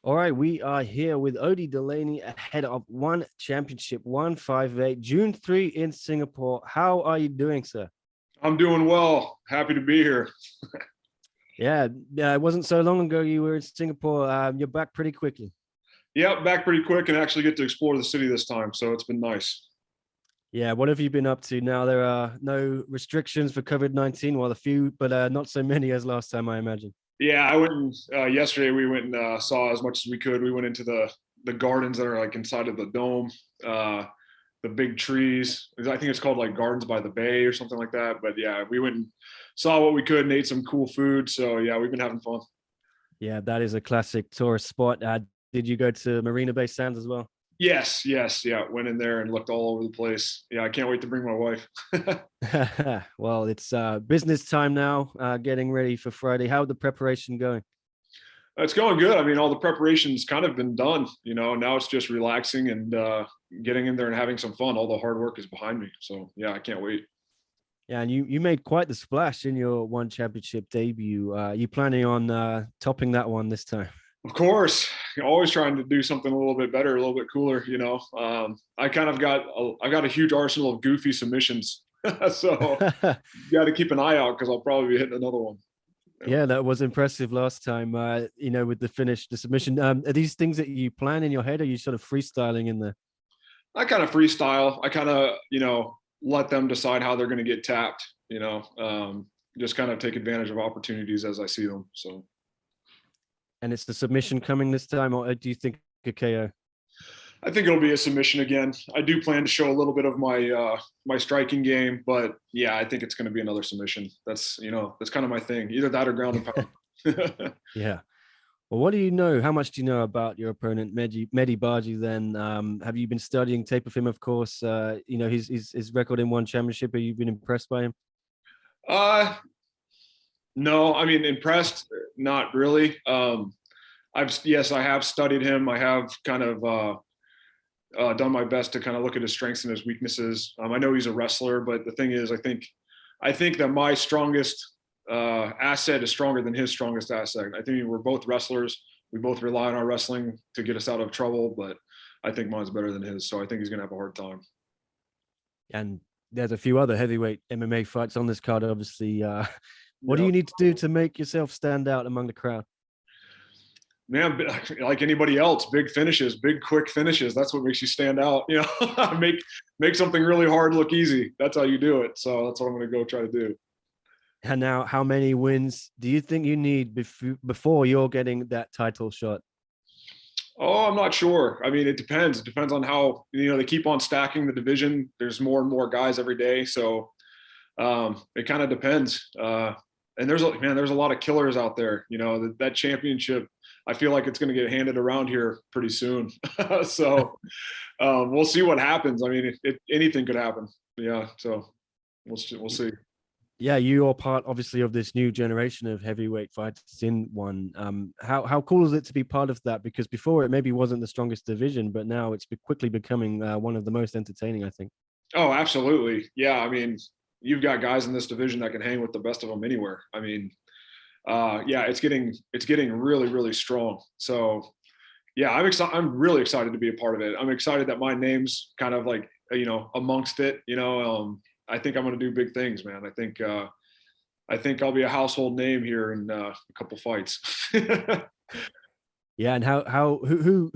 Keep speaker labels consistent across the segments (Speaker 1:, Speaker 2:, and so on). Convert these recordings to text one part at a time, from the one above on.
Speaker 1: All right, we are here with Odie Delaney ahead of One Championship 158, June 3 in Singapore. How are you doing, sir?
Speaker 2: I'm doing well. Happy to be here.
Speaker 1: Yeah, it wasn't so long ago you were in Singapore. You're back pretty quickly.
Speaker 2: Yep, back pretty quick and actually get to explore the city this time. So it's been nice.
Speaker 1: Yeah, what have you been up to now? There are no restrictions for COVID-19, well, a few, but not so many as last time, I imagine.
Speaker 2: Yeah, I went and yesterday we went and saw as much as we could. We went into the gardens that are like inside of the dome, uh, the big trees. I think it's called like Gardens by the Bay or something like that. But yeah, we went and saw what we could and ate some cool food. So yeah, we've been having fun.
Speaker 1: Yeah, that is a classic tourist spot. Did you go to Marina Bay Sands as well?
Speaker 2: Yes, yeah. Went in there and looked all over the place. Yeah, I can't wait to bring my wife.
Speaker 1: Well, it's business time now, getting ready for Friday. How the preparation going?
Speaker 2: It's going good. I mean, all the preparation's kind of been done. Now it's just relaxing and getting in there and having some fun. All the hard work is behind me. So yeah, I can't wait.
Speaker 1: Yeah, and you made quite the splash in your one championship debut. You planning on topping that one this time?
Speaker 2: Of course, always trying to do something a little bit better, a little bit cooler. I kind of I've got a huge arsenal of goofy submissions, so you got to keep an eye out because I'll probably be hitting another one.
Speaker 1: Yeah, that was impressive last time. With the finish, the submission. Are these things that you plan in your head, or are you sort of freestyling in there?
Speaker 2: I kind of freestyle. I kind of let them decide how they're going to get tapped. Just kind of take advantage of opportunities as I see them. So.
Speaker 1: And it's the submission coming this time, or do you think a KO?
Speaker 2: I think it'll be a submission again. I do plan to show a little bit of my striking game, but yeah, I think it's going to be another submission. That's kind of my thing. Either that or ground and pound.
Speaker 1: Yeah. Well, what do you know? How much do you know about your opponent, Mehdi Barghi? Then, have you been studying tape of him? Of course, his record in one championship. Have you been impressed by him?
Speaker 2: uh, no, I mean impressed, not really. I have studied him. I have kind of done my best to kind of look at his strengths and his weaknesses. I know he's a wrestler, but the thing is, I think that my strongest asset is stronger than his strongest asset. I think we're both wrestlers. We both rely on our wrestling to get us out of trouble, but I think mine's better than his. So I think he's going to have a hard time.
Speaker 1: And there's a few other heavyweight MMA fights on this card, obviously. What do
Speaker 2: Yeah.
Speaker 1: you need to do to make yourself stand out among the crowd?
Speaker 2: Man, like anybody else, big finishes, big quick finishes. That's what makes you stand out. Make something really hard look easy. That's how you do it. So that's what I'm going to go try to do.
Speaker 1: And now, how many wins do you think you need before you're getting that title shot?
Speaker 2: Oh, I'm not sure. I mean, it depends. It depends on how they keep on stacking the division. There's more and more guys every day, so it kind of depends. And there's a lot of killers out there. That championship, I feel like it's going to get handed around here pretty soon. So we'll see what happens. I mean, anything could happen. Yeah, so we'll see.
Speaker 1: Yeah, you are part, obviously, of this new generation of heavyweight fighters in one. How cool is it to be part of that? Because before it maybe wasn't the strongest division, but now it's quickly becoming one of the most entertaining, I think.
Speaker 2: Oh, absolutely. Yeah, I mean, you've got guys in this division that can hang with the best of them anywhere. I mean, yeah, it's getting really, really strong. So yeah, I'm really excited to be a part of it. I'm excited that my name's kind of like amongst it. I think I'm going to do big things, man. I think I'll be a household name here in a couple fights.
Speaker 1: Yeah, and who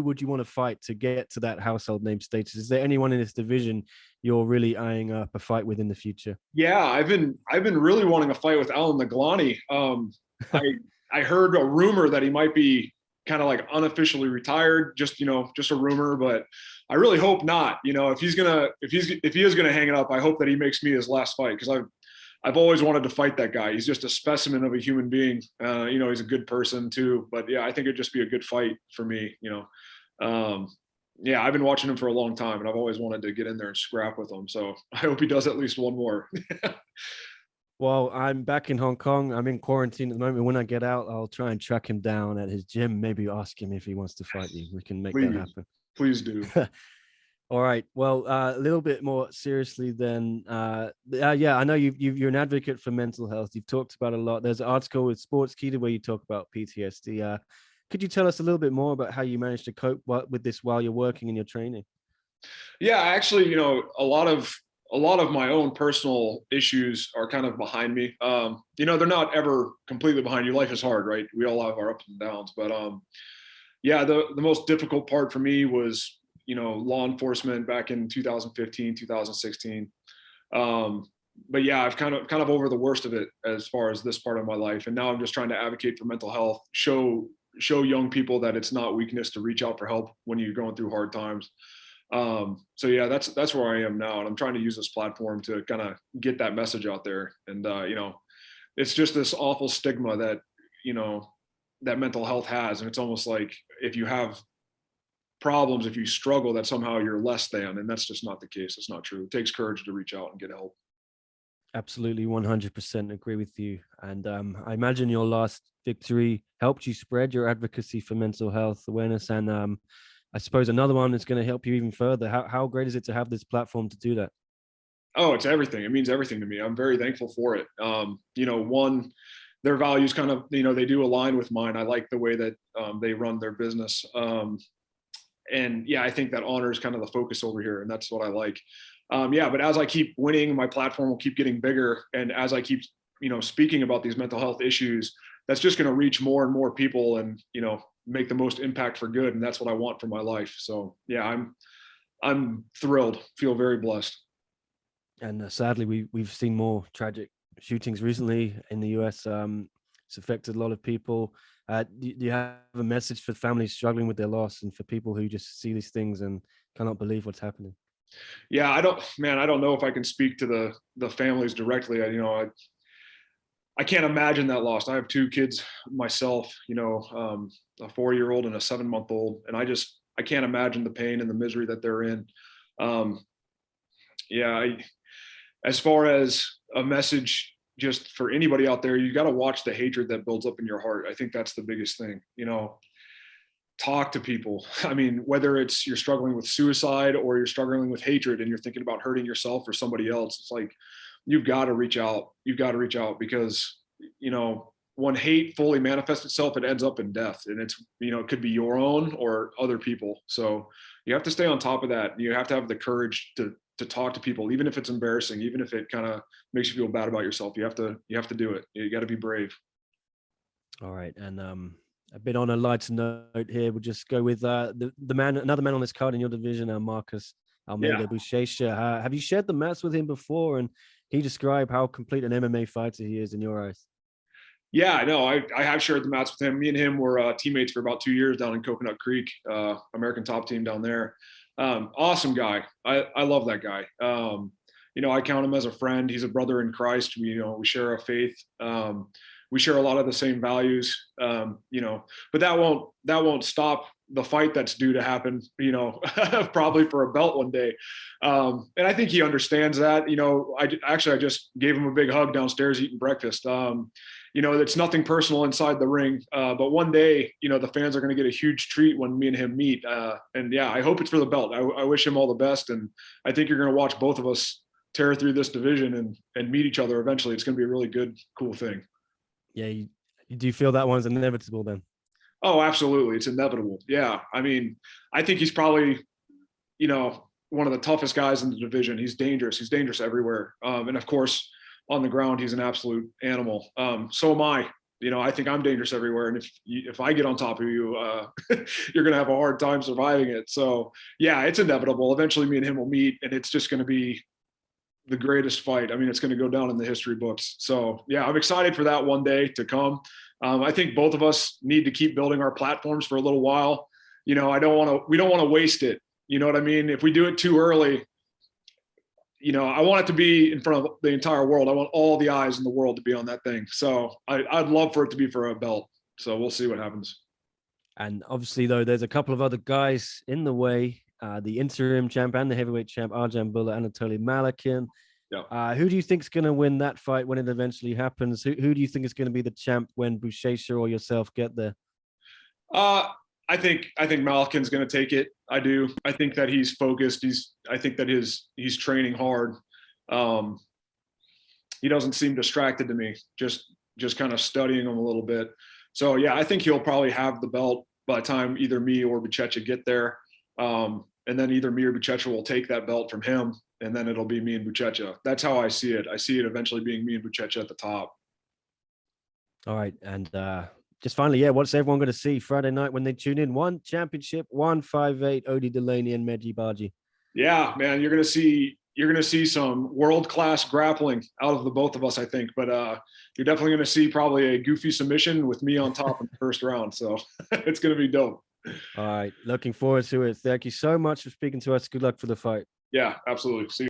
Speaker 1: would you want to fight to get to that household name status? Is there anyone in this division you're really eyeing up a fight with in the future?
Speaker 2: Yeah, I've been really wanting a fight with Alan Naglani. I I heard a rumor that he might be kind of like unofficially retired, just a rumor, but I really hope not. If he is gonna hang it up, I hope that he makes me his last fight because I've always wanted to fight that guy. He's just a specimen of a human being. He's a good person too. But yeah, I think it'd just be a good fight for me. Yeah, I've been watching him for a long time, and I've always wanted to get in there and scrap with him. So I hope he does at least one more.
Speaker 1: Well, I'm back in Hong Kong. I'm in quarantine at the moment. When I get out, I'll try and track him down at his gym. Maybe ask him if he wants to fight you. We can make that
Speaker 2: Please,
Speaker 1: happen.
Speaker 2: please do.
Speaker 1: All right. Well, a little bit more seriously then. Yeah, I know you're an advocate for mental health. You've talked about a lot. There's an article with Sportskeeda where you talk about PTSD. Could you tell us a little bit more about how you managed to cope with this while you're working and you're training?
Speaker 2: Yeah, actually, a lot of my own personal issues are kind of behind me. They're not ever completely behind you. Life is hard, right? We all have our ups and downs, but yeah, the most difficult part for me was, law enforcement back in 2015, 2016. But yeah, I've kind of over the worst of it as far as this part of my life, and now I'm just trying to advocate for mental health, show young people that it's not weakness to reach out for help when you're going through hard times. So yeah, that's where I am now, and I'm trying to use this platform to kind of get that message out there. And it's just this awful stigma that you know that mental health has, and it's almost like if you have problems, if you struggle, that somehow you're less than, and that's just not the case. It's not true. It takes courage to reach out and get help.
Speaker 1: Absolutely, 100% agree with you. And I imagine your last victory helped you spread your advocacy for mental health awareness. And I suppose another one is going to help you even further. How great is it to have this platform to do that?
Speaker 2: Oh, it's everything. It means everything to me. I'm very thankful for it. One, their values kind of, they do align with mine. I like the way that they run their business. And yeah, I think that honor is kind of the focus over here, and that's what I like. Yeah, but as I keep winning, my platform will keep getting bigger, and as I keep, speaking about these mental health issues, that's just going to reach more and more people, and make the most impact for good, and that's what I want for my life. So yeah, I'm thrilled. Feel very blessed.
Speaker 1: And sadly, we've seen more tragic shootings recently in the US. It's affected a lot of people. Do you have a message for families struggling with their loss and for people who just see these things and cannot believe what's happening?
Speaker 2: Yeah, I don't know if I can speak to the families directly. I can't imagine that loss. I have two kids myself, a 4-year-old and a 7-month old, and I can't imagine the pain and the misery that they're in. Um, yeah, as far as a message, just for anybody out there, you got to watch the hatred that builds up in your heart. I think that's the biggest thing. Talk to people. I mean, whether it's you're struggling with suicide or you're struggling with hatred and you're thinking about hurting yourself or somebody else, it's like you've got to reach out. You've got to reach out because when hate fully manifests itself, it ends up in death, and it could be your own or other people. So you have to stay on top of that. You have to have the courage to talk to people, even if it's embarrassing, even if it kind of makes you feel bad about yourself. You have to do it. You got to be brave.
Speaker 1: All right, and a bit on a lighter note here, we'll just go with another man on this card in your division, Marcus
Speaker 2: Yeah.
Speaker 1: Almeida Buchecha. Have you shared the mats with him before, and can you describe how complete an MMA fighter he is in your eyes?
Speaker 2: Yeah, I know. I have shared the mats with him. Me and him were teammates for about 2 years down in Coconut Creek, American Top Team down there. Awesome guy. I love that guy. I count him as a friend. He's a brother in Christ. We share a faith. We share a lot of the same values. But that won't stop the fight that's due to happen. Probably for a belt one day. And I think he understands that. I just gave him a big hug downstairs eating breakfast. It's nothing personal inside the ring, but one day, the fans are going to get a huge treat when me and him meet. And yeah, I hope it's for the belt. I wish him all the best, and I think you're going to watch both of us tear through this division and meet each other eventually. It's going to be a really good, cool thing.
Speaker 1: Yeah, you do feel that one's inevitable then?
Speaker 2: Oh, absolutely, it's inevitable. Yeah, I mean, I think he's probably, one of the toughest guys in the division. He's dangerous. He's dangerous everywhere, and of course, on the ground, he's an absolute animal. So am I. I think I'm dangerous everywhere, and if I get on top of you, you're gonna have a hard time surviving it. So yeah, it's inevitable. Eventually, me and him will meet, and it's just gonna be the greatest fight. I mean, it's gonna go down in the history books. So yeah, I'm excited for that one day to come. I think both of us need to keep building our platforms for a little while. We don't want to waste it. You know what I mean? If we do it too early, I want it to be in front of the entire world. I want all the eyes in the world to be on that thing. So I'd love for it to be for a belt. So we'll see what happens.
Speaker 1: And obviously, though, there's a couple of other guys in the way. The interim champ and the heavyweight champ, Arjan Bula, Anatoly Malakin.
Speaker 2: Yeah.
Speaker 1: Who do you think is going to win that fight when it eventually happens? Who do you think is going to be the champ when Buchecha or yourself get there?
Speaker 2: I think Malakin's going to take it. I do. I think that he's focused. I think that he's training hard. He doesn't seem distracted to me. Just kind of studying him a little bit. So yeah, I think he'll probably have the belt by the time either me or Buchecha get there. And then either me or Buchecha will take that belt from him, and then it'll be me and Buchecha. That's how I see it. I see it eventually being me and Buchecha at the top.
Speaker 1: All right. And just finally, yeah, what's everyone going to see Friday night when they tune in? One championship, 158, Odie Delaney and Mehdi Barghi.
Speaker 2: Yeah, man, you're gonna see some world-class grappling out of the both of us, I think. But you're definitely gonna see probably a goofy submission with me on top in the first round. So it's gonna be dope.
Speaker 1: All right. Looking forward to it. Thank you so much for speaking to us. Good luck for the fight.
Speaker 2: Yeah, absolutely. See you.